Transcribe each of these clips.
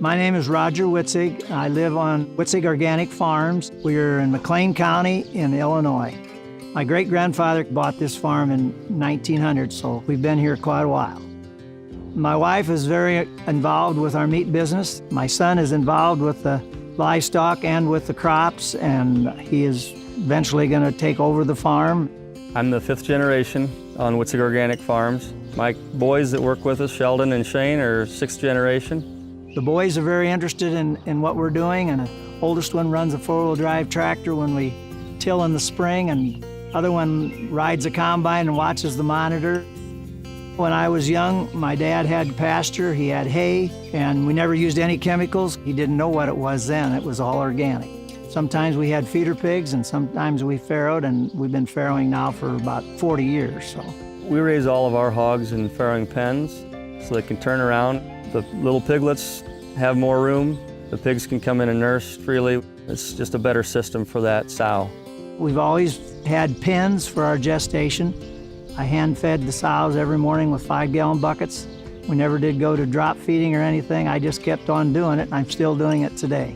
My name is Roger Witzig. I live on Witzig Organic Farms. We're in McLean County in Illinois. My great-grandfather bought this farm in 1900, so we've been here quite a while. My wife is very involved with our meat business. My son is involved with the livestock and with the crops, and he is eventually going to take over the farm. I'm the 5th generation on Witzig Organic Farms. My boys that work with us, Sheldon and Shane, are 6th generation. The boys are very interested in what we're doing, and the oldest one runs a 4-wheel drive tractor when we till in the spring, and the other one rides a combine and watches the monitor. When I was young, my dad had pasture, he had hay, and we never used any chemicals. He didn't know what it was then, it was all organic. Sometimes we had feeder pigs and sometimes we farrowed, and we've been farrowing now for about 40 years. So. We raise all of our hogs in farrowing pens so they can turn around. The little piglets have more room. The pigs can come in and nurse freely. It's just a better system for that sow. We've always had pens for our gestation. I hand-fed the sows every morning with 5-gallon buckets. We never did go to drop feeding or anything. I just kept on doing it, and I'm still doing it today.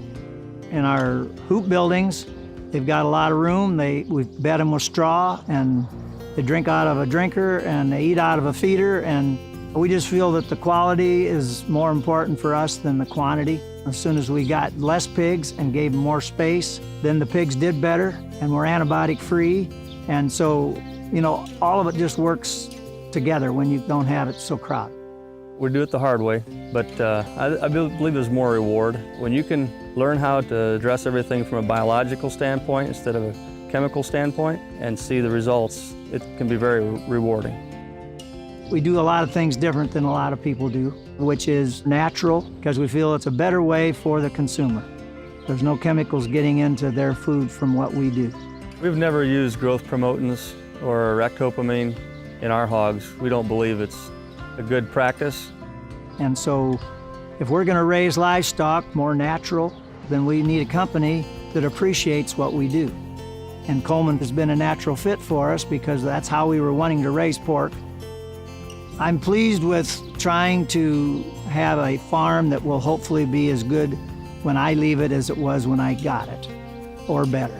In our hoop buildings, they've got a lot of room. We've bed them with straw, and they drink out of a drinker, and they eat out of a feeder, and we just feel that the quality is more important for us than the quantity. As soon as we got less pigs and gave them more space, then the pigs did better and were antibiotic-free. And so, all of it just works together when you don't have it so crowded. We do it the hard way, but I believe there's more reward. When you can learn how to address everything from a biological standpoint instead of a chemical standpoint and see the results, it can be very rewarding. We do a lot of things different than a lot of people do, which is natural, because we feel it's a better way for the consumer. There's no chemicals getting into their food from what we do. We've never used growth promotants or ractopamine in our hogs. We don't believe it's a good practice. And so if we're going to raise livestock more natural, then we need a company that appreciates what we do. And Coleman has been a natural fit for us because that's how we were wanting to raise pork. I'm pleased with trying to have a farm that will hopefully be as good when I leave it as it was when I got it, or better.